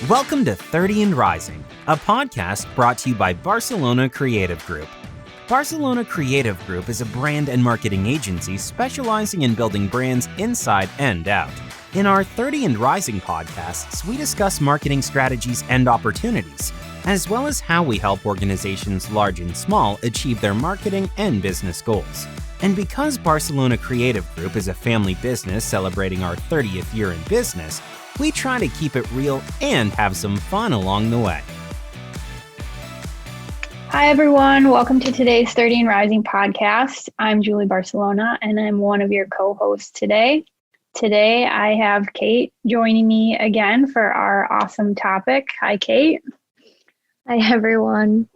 Welcome to 30 and Rising, a podcast brought to you by Barcelona Creative Group. Barcelona Creative Group is a brand and marketing agency specializing in building brands inside and out. In our 30 and Rising podcasts, we discuss marketing strategies and opportunities, as well as how we help organizations large and small achieve their marketing and business goals. And because Barcelona Creative Group is a family business celebrating our 30th year in business, we try to keep it real and have some fun along the way. Hi, everyone. Welcome to today's 30 and Rising podcast. I'm Juli Barcelona, and I'm one of your co-hosts today. Today, I have Cate joining me again for our awesome topic. Hi, Cate. Hi, everyone.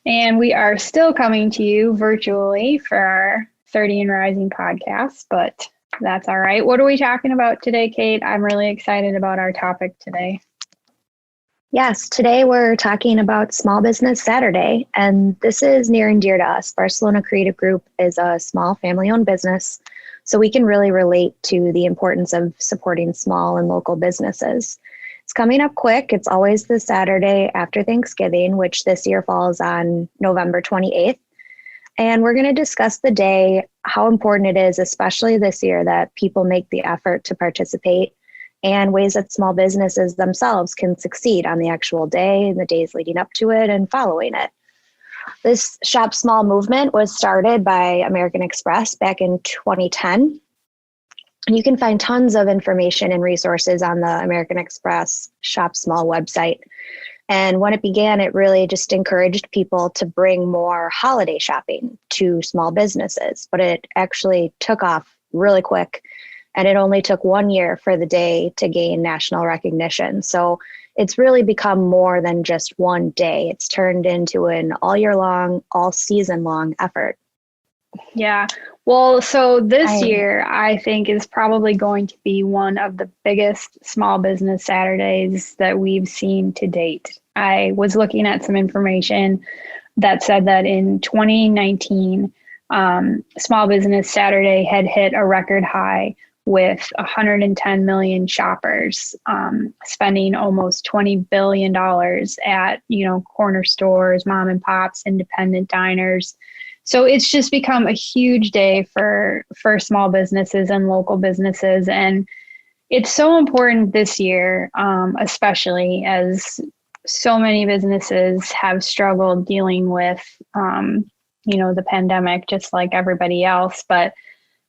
And we are still coming to you virtually for our 30 and Rising podcast, but that's all right. What are we talking about today, Cate? I'm really excited about our topic today. Yes, today we're talking about Small Business Saturday, and this is near and dear to us. Barcelona Creative Group is a small family-owned business, so we can really relate to the importance of supporting small and local businesses. It's coming up quick. It's always the Saturday after Thanksgiving, which this year falls on November 28th. And we're going to discuss the day, how important it is, especially this year, that people make the effort to participate, and ways that small businesses themselves can succeed on the actual day, the days leading up to it, and following it. This Shop Small movement was started by American Express back in 2010. And you can find tons of information and resources on the American Express Shop Small website. And when it began, it really just encouraged people to bring more holiday shopping to small businesses. But it actually took off really quick. And it only took 1 year for the day to gain national recognition. So it's really become more than just one day. It's turned into an all year long, all season long effort. Yeah. Well, so this year, I think is probably going to be one of the biggest small business Saturdays that we've seen to date. I was looking at some information that said that in 2019, Small Business Saturday had hit a record high with 110 million shoppers, spending almost $20 billion at, corner stores, mom and pops, independent diners. So it's just become a huge day for small businesses and local businesses. And it's so important this year, especially as so many businesses have struggled dealing with, the pandemic, just like everybody else. But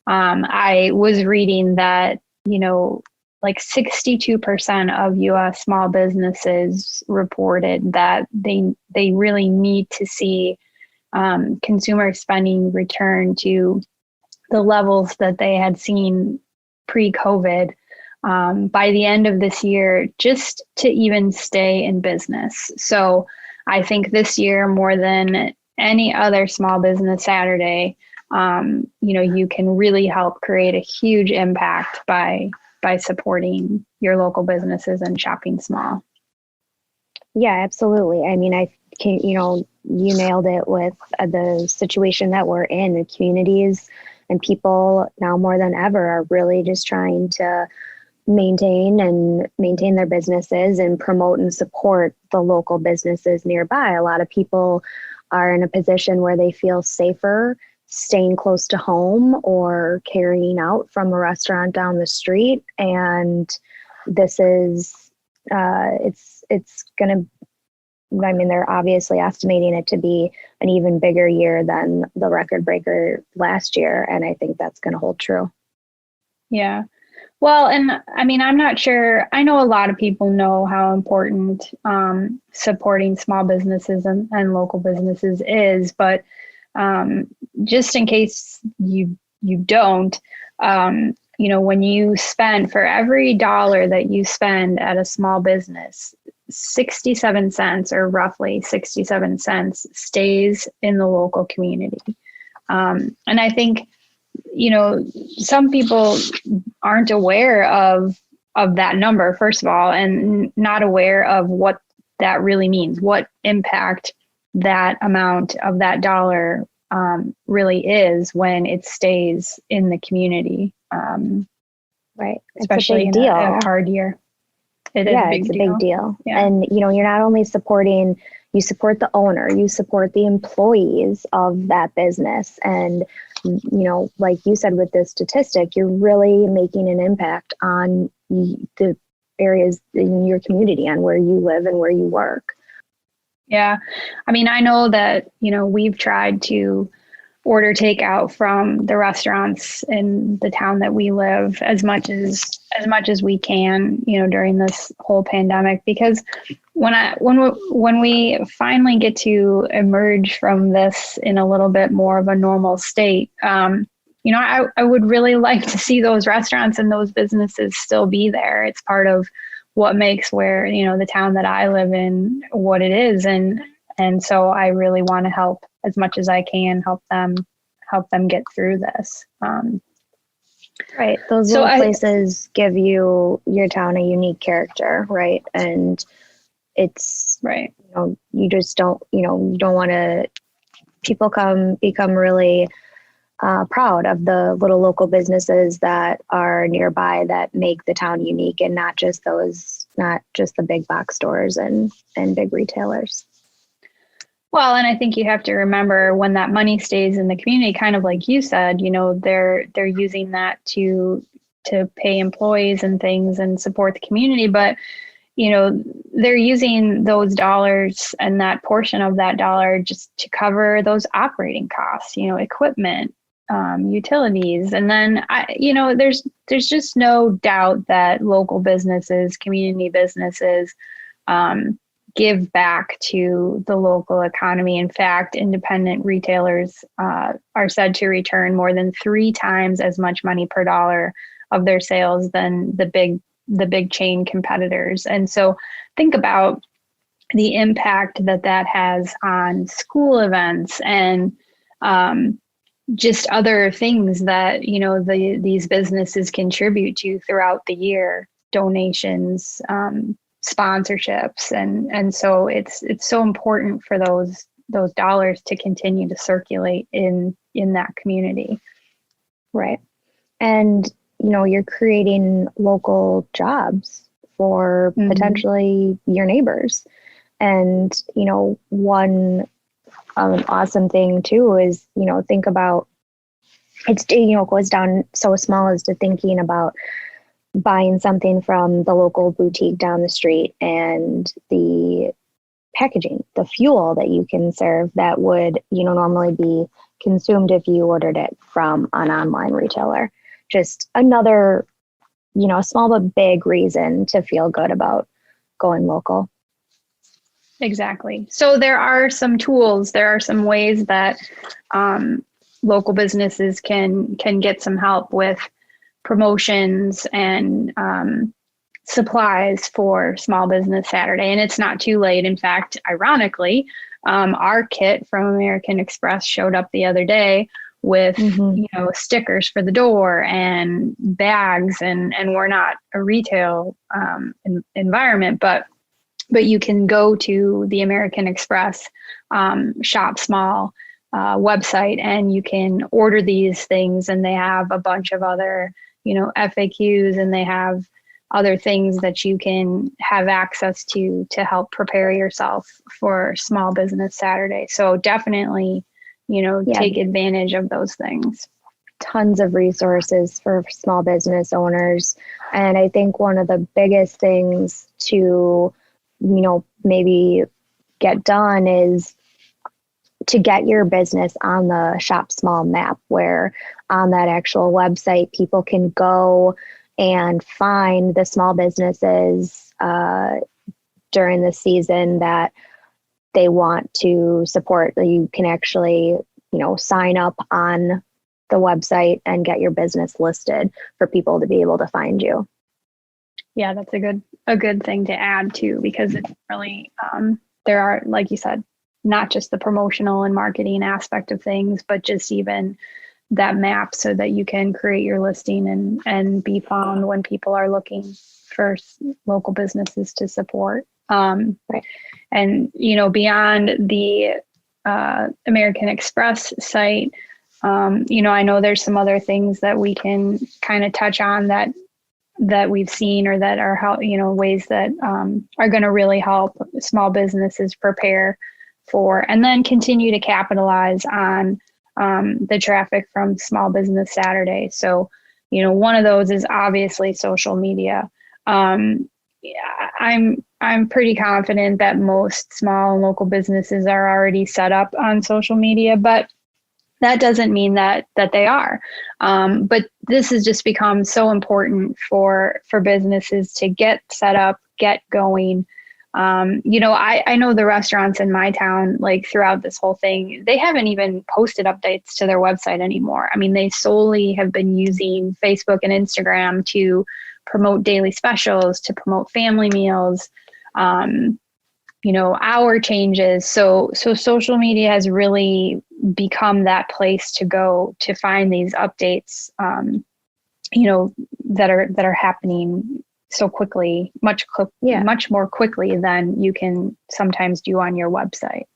I was reading that, like 62% of U.S. small businesses reported that they really need to see consumer spending return to the levels that they had seen pre-COVID by the end of this year, just to even stay in business. So I think this year, more than any other Small Business Saturday, you can really help create a huge impact by supporting your local businesses and shopping small. Yeah, absolutely. I mean, you nailed it with the situation that we're in. The communities and people now more than ever are really just trying to maintain their businesses and promote and support the local businesses nearby. A lot of people are in a position where they feel safer staying close to home or carrying out from a restaurant down the street. And this is, it's going to, they're obviously estimating it to be an even bigger year than the record breaker last year. And I think that's going to hold true. Yeah. Well, and I'm not sure. I know a lot of people know how important supporting small businesses and local businesses is, but just in case you don't, when you spend, for every dollar that you spend at a small business, 67 cents or roughly 67 cents stays in the local community. And I think, some people aren't aware of that number, first of all, and not aware of what that really means, what impact that amount of that dollar really is when it stays in the community. Right. Especially in a hard year. It is Yeah, a big it's a deal. big deal. Yeah. And, you're not only supporting, you support the owner, you support the employees of that business. And, like you said with this statistic, you're really making an impact on the areas in your community, on where you live and where you work. Yeah. I mean, I know that, we've tried to order takeout from the restaurants in the town that we live as much as we can, during this whole pandemic, because when we finally get to emerge from this in a little bit more of a normal state, I would really like to see those restaurants and those businesses still be there. It's part of what makes where, the town that I live in what it is. And so I really want to help as much as I can, help them get through this. Right. Those little places give your town a unique character, right? And it's right. You just don't, you don't want to, people become really proud of the little local businesses that are nearby that make the town unique, and not just the big box stores and big retailers. Well, and I think you have to remember, when that money stays in the community, kind of like you said, they're using that to pay employees and things and support the community. But, they're using those dollars and that portion of that dollar just to cover those operating costs, equipment, utilities. And then, there's just no doubt that local businesses, community businesses, give back to the local economy. In fact, independent retailers are said to return more than 3 times as much money per dollar of their sales than the big chain competitors. And so think about the impact that has on school events and just other things that, these businesses contribute to throughout the year, donations, sponsorships. And so it's so important for those dollars to continue to circulate in that community. Right. And, you're creating local jobs for potentially your neighbors. And, one awesome thing too is, think about, it's, goes down so small as to thinking about buying something from the local boutique down the street, and the packaging, the fuel that you can serve that would, normally be consumed if you ordered it from an online retailer. Just another, small but big reason to feel good about going local. Exactly. So there are some tools, there are some ways that local businesses can get some help with promotions and supplies for Small Business Saturday. And it's not too late. In fact, ironically, our kit from American Express showed up the other day with stickers for the door and bags, and we're not a retail environment, but you can go to the American Express Shop Small website, and you can order these things, and they have a bunch of other FAQs, and they have other things that you can have access to help prepare yourself for Small Business Saturday. So definitely, take advantage of those things. Tons of resources for small business owners. And I think one of the biggest things to, maybe get done is to get your business on the Shop Small map, where on that actual website, people can go and find the small businesses during the season that they want to support. You can actually, sign up on the website and get your business listed for people to be able to find you. Yeah, that's a good thing to add too, because it's really, there are, like you said, not just the promotional and marketing aspect of things, but just even that map so that you can create your listing and be found when people are looking for local businesses to support. Right. And, beyond the American Express site, I know there's some other things that we can kind of touch on that that we've seen or that are how, ways that are going to really help small businesses prepare for, and then continue to capitalize on the traffic from Small Business Saturday. So, one of those is obviously social media. I'm pretty confident that most small and local businesses are already set up on social media, but that doesn't mean that they are. But this has just become so important for businesses to get set up, get going. I know the restaurants in my town, like throughout this whole thing, they haven't even posted updates to their website anymore. I mean, they solely have been using Facebook and Instagram to promote daily specials, to promote family meals, hour changes. So social media has really become that place to go to find these updates, that are happening so quickly, much more quickly than you can sometimes do on your website.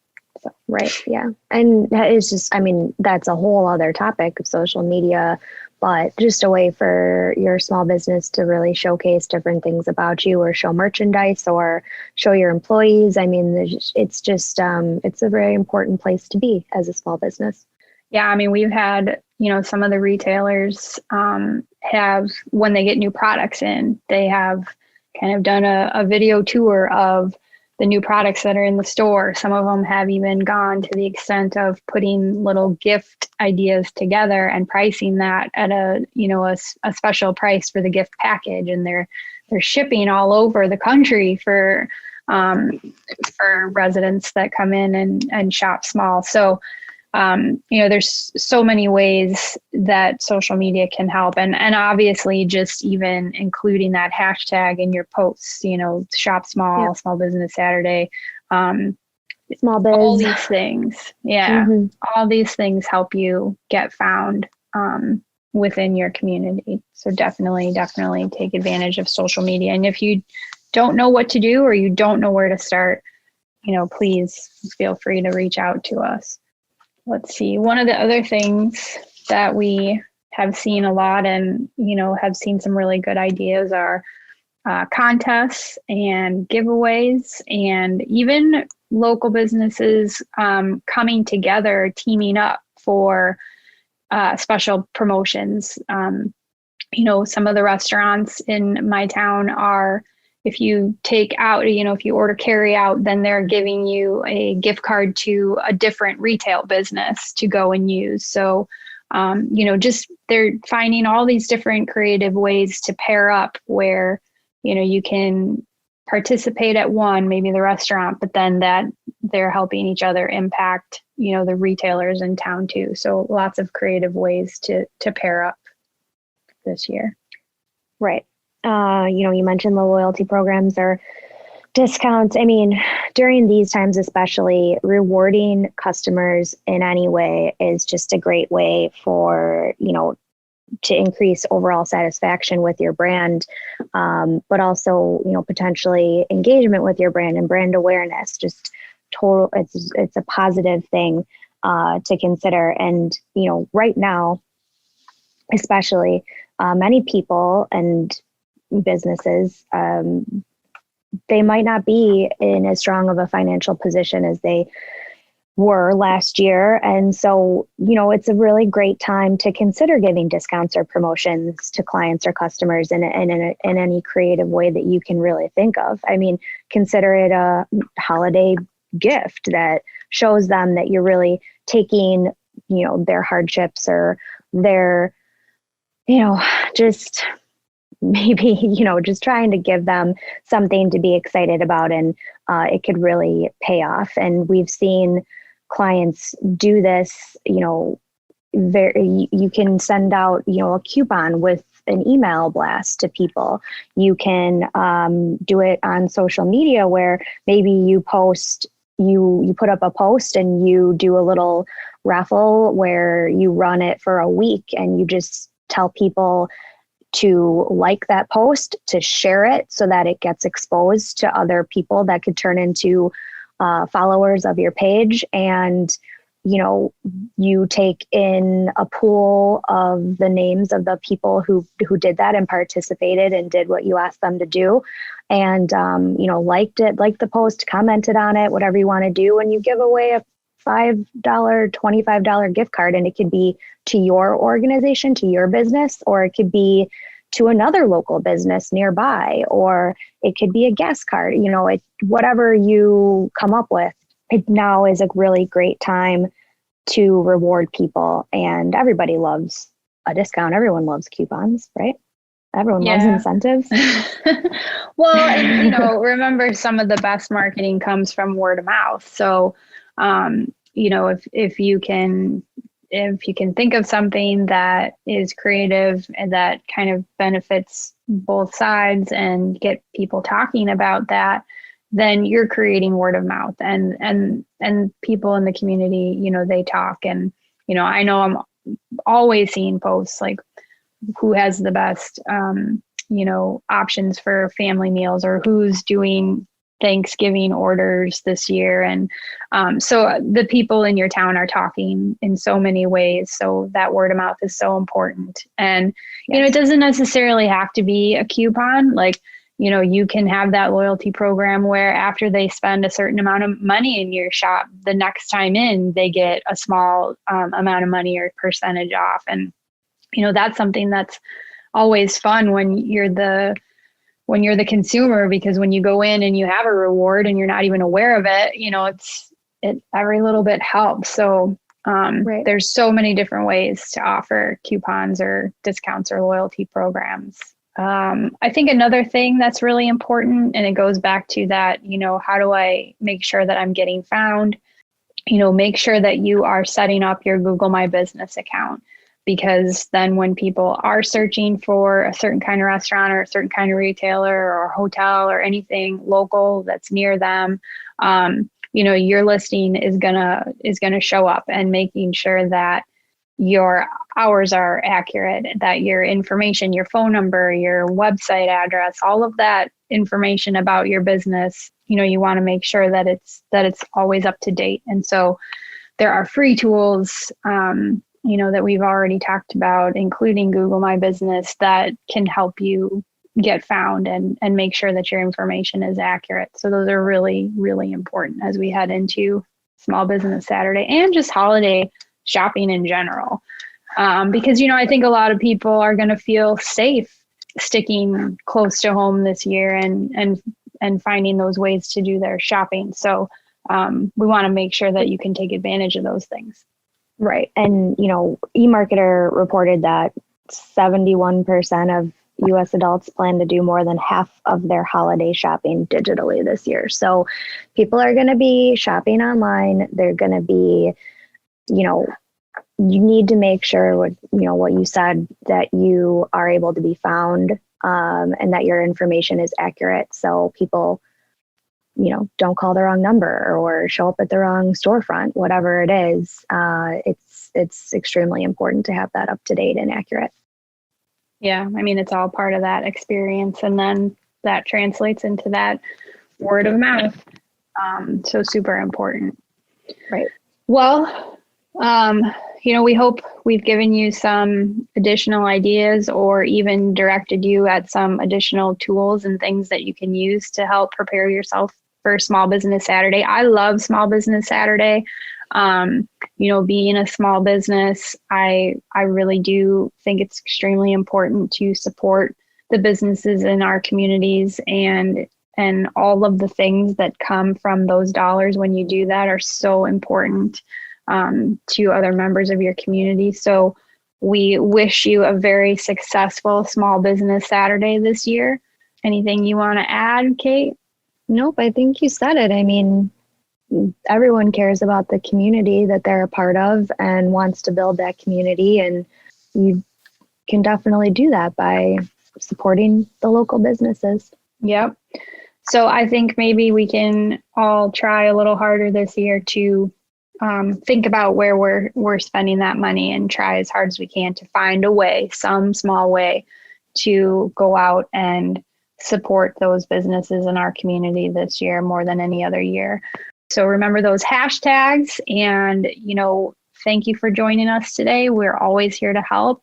So. Right. Yeah. And that is just, that's a whole other topic of social media, but just a way for your small business to really showcase different things about you, or show merchandise, or show your employees. It's just, it's a very important place to be as a small business. Yeah. We've had, some of the retailers have, when they get new products in, they have kind of done a video tour of the new products that are in the store. Some of them have even gone to the extent of putting little gift ideas together and pricing that at a special price for the gift package. And they're shipping all over the country for residents that come in and shop small. So, there's so many ways that social media can help. And obviously just even including that hashtag in your posts, shop small, yeah. Small Business Saturday, small biz, all these things. Yeah. Mm-hmm. All these things help you get found, within your community. So definitely take advantage of social media. And if you don't know what to do, or you don't know where to start, please feel free to reach out to us. Let's see. One of the other things that we have seen a lot and, have seen some really good ideas are contests and giveaways, and even local businesses coming together, teaming up for special promotions. Some of the restaurants in my town are, if you take out, if you order carry out, then they're giving you a gift card to a different retail business to go and use. So, just they're finding all these different creative ways to pair up where, you can participate at one, maybe the restaurant, but then that they're helping each other impact, the retailers in town too. So lots of creative ways to pair up this year. Right. You mentioned the loyalty programs or discounts. During these times, especially, rewarding customers in any way is just a great way for, to increase overall satisfaction with your brand, but also, potentially engagement with your brand and brand awareness. Just total, it's a positive thing to consider. And, right now, especially, many people and businesses, they might not be in as strong of a financial position as they were last year. And so, it's a really great time to consider giving discounts or promotions to clients or customers in any creative way that you can really think of. Consider it a holiday gift that shows them that you're really taking, their hardships or their, just maybe, just trying to give them something to be excited about, and it could really pay off. And we've seen clients do this, you can send out, a coupon with an email blast to people. You can do it on social media where maybe you post, you put up a post and you do a little raffle where you run it for a week, and you just tell people to like that post, to share it so that it gets exposed to other people that could turn into followers of your page. And, you take in a pool of the names of the people who did that and participated and did what you asked them to do, and liked the post, commented on it, whatever you want to do, and you give away a $5, $25 gift card, and it could be to your organization, to your business, or it could be to another local business nearby, or it could be a gas card. Whatever you come up with. It now is a really great time to reward people, and everybody loves a discount. Everyone loves coupons, right? Everyone loves incentives. Well, and remember, some of the best marketing comes from word of mouth. So, if you can think of something that is creative and that kind of benefits both sides and get people talking about that, then you're creating word of mouth, and people in the community, they talk. And, I know I'm always seeing posts like who has the best, options for family meals, or who's doing Thanksgiving orders this year. And so the people in your town are talking in so many ways. So that word of mouth is so important. And, it doesn't necessarily have to be a coupon. Like, you can have that loyalty program where after they spend a certain amount of money in your shop, the next time in, they get a small amount of money or percentage off. And, that's something that's always fun when you're the consumer, because when you go in and you have a reward and you're not even aware of it, every little bit helps. So Right. There's so many different ways to offer coupons or discounts or loyalty programs. I think another thing that's really important, and it goes back to that, how do I make sure that I'm getting found? Make sure that you are setting up your Google My Business account, because then when people are searching for a certain kind of restaurant or a certain kind of retailer or hotel or anything local that's near them, your listing is gonna show up, and making sure that your hours are accurate, that your information, your phone number, your website address, all of that information about your business, you want to make sure that it's always up to date. And so there are free tools, that we've already talked about, including Google My Business, that can help you get found and make sure that your information is accurate. So those are really, really important as we head into Small Business Saturday and just holiday shopping in general. Because, I think a lot of people are going to feel safe sticking close to home this year and finding those ways to do their shopping. So we want to make sure that you can take advantage of those things. Right. And, eMarketer reported that 71% of U.S. adults plan to do more than half of their holiday shopping digitally this year. So people are going to be shopping online. They're going to be, you need to make sure what you said, that you are able to be found, and that your information is accurate. So people, don't call the wrong number or show up at the wrong storefront, whatever it is. It's extremely important to have that up to date and accurate. Yeah. It's all part of that experience. And then that translates into that word of mouth. So super important. Right. Well, we hope we've given you some additional ideas, or even directed you at some additional tools and things that you can use to help prepare yourself for Small Business Saturday. I love Small Business Saturday. Being a small business, I really do think it's extremely important to support the businesses in our communities, and all of the things that come from those dollars when you do that are so important to other members of your community. So we wish you a very successful Small Business Saturday this year. Anything you want to add, Kate? Nope, I think you said it. Everyone cares about the community that they're a part of and wants to build that community. And you can definitely do that by supporting the local businesses. Yep. So I think maybe we can all try a little harder this year to think about where we're spending that money, and try as hard as we can to find a way, some small way, to go out and support those businesses in our community this year more than any other year. So remember those hashtags and, thank you for joining us today. We're always here to help.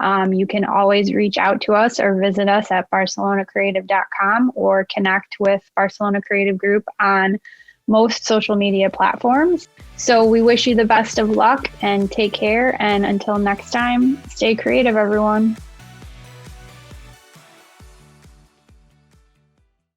You can always reach out to us or visit us at barcelonacreative.com or connect with Barcelona Creative Group on most social media platforms. So we wish you the best of luck and take care. And until next time, stay creative, everyone.